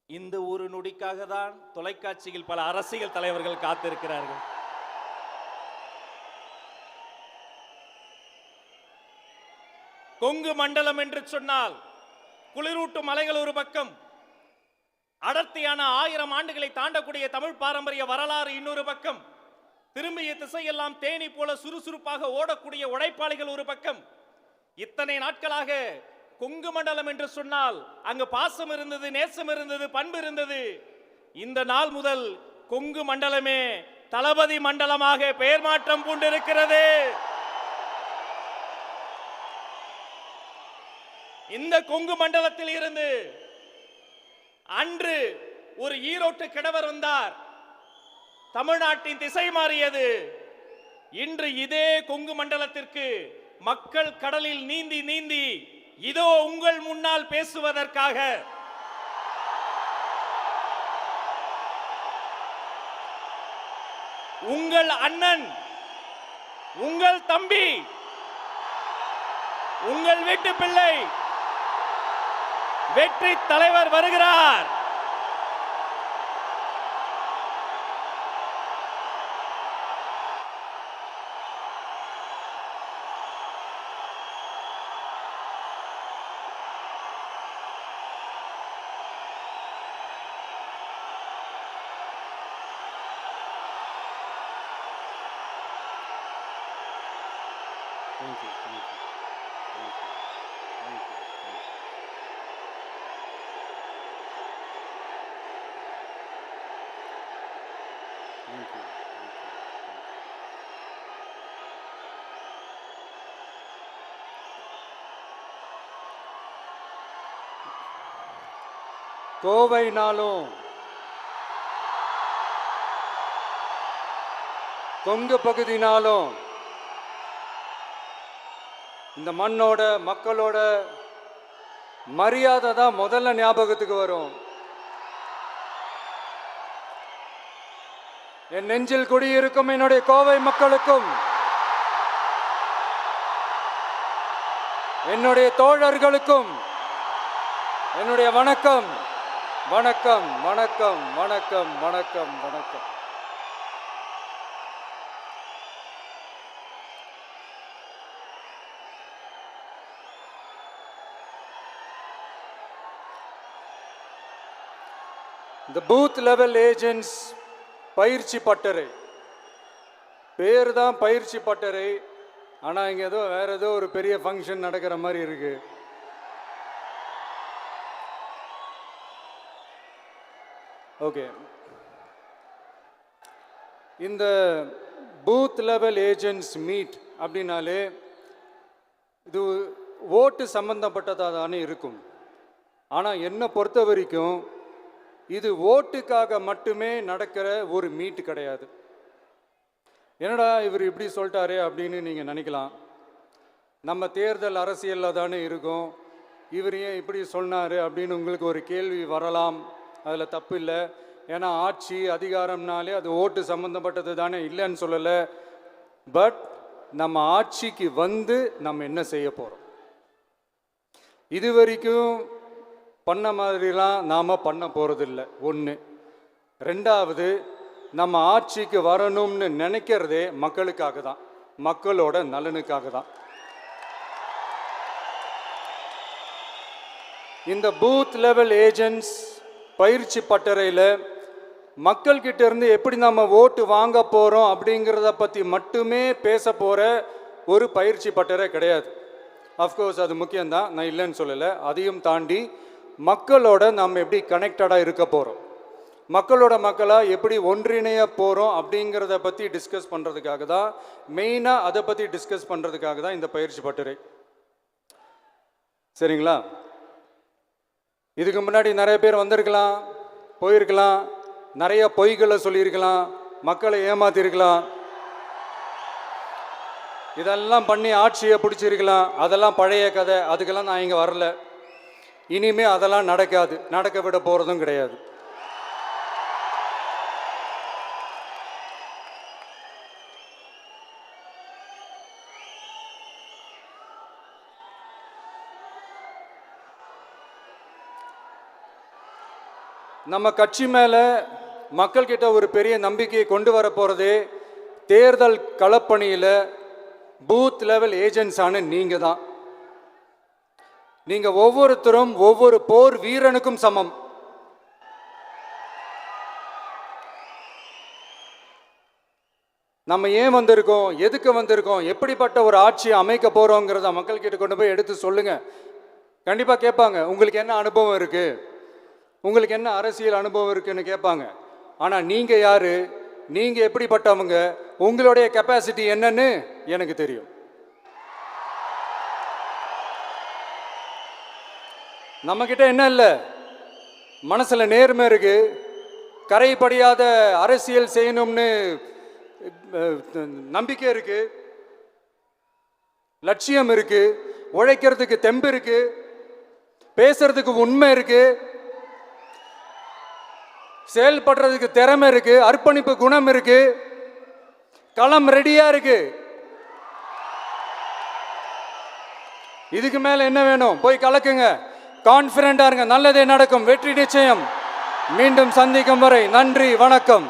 இந்த ஒரு நொடிக்காக தான் தொலைக்காட்சியில் பல அரசியல் தலைவர்கள் காத்திருக்கிறார்கள். கொங்கு மண்டலம் என்று சொன்னால் குளிரூட்டும் மலைகள் ஒரு பக்கம், அடர்த்தியான 1000 ஆண்டுகளை தாண்டக்கூடிய தமிழ் பாரம்பரிய வரலாறு இன்னொரு பக்கம், திரும்பிய திசையெல்லாம் தேனி போல சுறுசுறுப்பாக ஓடக்கூடிய உழைப்பாளிகள் ஒரு பக்கம். இத்தனை நாட்களாக கொங்கு மண்டலம் என்று சொன்னால் அங்கு பாசம் இருந்தது, நேசம் இருந்தது, பண்பு இருந்தது. இந்த நாள் முதல் கொங்கு மண்டலமே தளபதி மண்டலமாக பெயர் மாற்றம் பூண்டிருக்கிறது. இந்த கொங்கு மண்டலத்தில் இருந்து அன்று ஒரு ஈரோட்டு கிழவர் வந்தார், தமிழ்நாட்டின் திசை மாறியது. இன்று இதே கொங்கு மண்டலத்திற்கு மக்கள் கடலில் நீந்தி நீந்தி இதோ உங்கள் முன்னால் பேசுவதற்காக உங்கள் அண்ணன், உங்கள் தம்பி, உங்கள் வீட்டு பிள்ளை வெற்றி தலைவர் வருகிறார். Thank you, thank you, thank you, thank you, thank you. Thank you, thank you, thank you. கோவைனாலும் Kongu பகுதினாலும் இந்த மண்ணோட மக்களோட மரியாதை தான் முதல்ல ஞாபகத்துக்கு வரும். என் நெஞ்சில் குடியிருக்கும் என்னுடைய கோவை மக்களுக்கும் என்னுடைய தோழர்களுக்கும் என்னுடைய வணக்கம் வணக்கம் வணக்கம் வணக்கம் வணக்கம் வணக்கம். இந்த பூத் லெவல் ஏஜென்ட்ஸ் பயிற்சி பட்டறை பேர் தான் பயிற்சி பட்டறை, ஆனால் இங்கே ஏதோ வேற ஏதோ ஒரு பெரிய ஃபங்க்ஷன் நடக்கிற மாதிரி இருக்கு. ஓகே, இந்த பூத் லெவல் ஏஜென்ட்ஸ் மீட் அப்படின்னாலே இது ஓட்டு சம்பந்தப்பட்டதாக தானே இருக்கும். ஆனால் என்னை பொறுத்த வரைக்கும் இது ஓட்டுக்காக மட்டுமே நடக்கிற ஒரு மீட் கிடையாது. என்னடா இவர் இப்படி சொல்லிட்டாரே அப்படின்னு நீங்கள் நினைக்கலாம். நம்ம தேர்தல் அரசியலில் தானே இருக்கும், இவர் ஏன் இப்படி சொன்னார் அப்படின்னு உங்களுக்கு ஒரு கேள்வி வரலாம். அதில் தப்பு இல்லை. ஏன்னா ஆட்சி அதிகாரம்னாலே அது ஓட்டு சம்மந்தப்பட்டது தானே, இல்லைன்னு சொல்லலை. பட் நம்ம ஆட்சிக்கு வந்து நம்ம என்ன செய்ய போகிறோம், இது வரைக்கும் பண்ண மாதிரிலாம் நாம் பண்ண போகிறதில்ல. ஒன்று. ரெண்டாவது, நம்ம ஆட்சிக்கு வரணும்னு நினைக்கிறதே மக்களுக்காக தான், மக்களோட நலனுக்காக தான். இந்த பூத் லெவல் ஏஜென்ட்ஸ் பயிற்சி பட்டறையில் மக்கள்கிட்ட இருந்து எப்படி நம்ம ஓட்டு வாங்க போகிறோம் அப்படிங்கிறத பற்றி மட்டுமே பேச போகிற ஒரு பயிற்சி பட்டறை கிடையாது. அஃப்கோர்ஸ் அது முக்கியம்தான், நான் இல்லைன்னு சொல்லலை. அதையும் தாண்டி மக்களோட நம்ம எப்படி கனெக்டடாக இருக்க போகிறோம், மக்களோட மக்களாக எப்படி ஒன்றிணைய போகிறோம் அப்படிங்கிறத பற்றி டிஸ்கஸ் பண்ணுறதுக்காக தான், மெயினாக அதை பற்றி டிஸ்கஸ் பண்ணுறதுக்காக தான் இந்த பயிற்சி பட்டறை. சரிங்களா? இதுக்கு முன்னாடி நிறைய பேர் வந்திருக்கலாம், போயிருக்கலாம், நிறைய பொய்களை சொல்லியிருக்கலாம், மக்களை ஏமாத்திருக்கலாம், இதெல்லாம் பண்ணி ஆட்சியை பிடிச்சிருக்கலாம். அதெல்லாம் பழைய கதை, அதுக்கெல்லாம் நான் இங்கே வரல. இனிமே அதெல்லாம் நடக்காது, நடக்க விட போகிறதும் கிடையாது. நம்ம கட்சி மேலே மக்கள்கிட்ட ஒரு பெரிய நம்பிக்கையை கொண்டு வர போகிறதே தேர்தல் களப்பணியில் பூத் லெவல் ஏஜென்ட்ஸான நீங்கள் தான். நீங்கள் ஒவ்வொருத்தரும் ஒவ்வொரு போர் வீரனுக்கும் சமம். நம்ம ஏன் வந்திருக்கோம், எதுக்கு வந்திருக்கோம், எப்படிப்பட்ட ஒரு ஆட்சியை அமைக்க போகிறோங்கிறத மக்கள்கிட்ட கொண்டு போய் எடுத்து சொல்லுங்கள். கண்டிப்பாக கேட்பாங்க, உங்களுக்கு என்ன அனுபவம் இருக்குது, உங்களுக்கு என்ன அரசியல் அனுபவம் இருக்குன்னு கேட்பாங்க. ஆனால் நீங்கள் யார், நீங்கள் எப்படிப்பட்டவங்க, உங்களுடைய கெப்பாசிட்டி என்னன்னு எனக்கு தெரியும். நம்மக்கிட்ட என்ன இல்லை, மனசில் நேர்மை இருக்குது, கரைப்படியாத அரசியல் செய்யணும்னு நம்பிக்கை இருக்கு, லட்சியம் இருக்கு, உழைக்கிறதுக்கு தெம்பு இருக்கு, பேசுறதுக்கு உண்மை இருக்கு, செயல்படுறதுக்கு திறமை இருக்கு, அர்ப்பணிப்பு குணம் இருக்கு, களம் ரெடியா இருக்கு. இதுக்கு மேல என்ன வேணும்? போய் கலக்குங்க, கான்பிடண்டா இருங்க, நல்லதே நடக்கும், வெற்றி நிச்சயம். மீண்டும் சந்திக்கும் வரை நன்றி, வணக்கம்.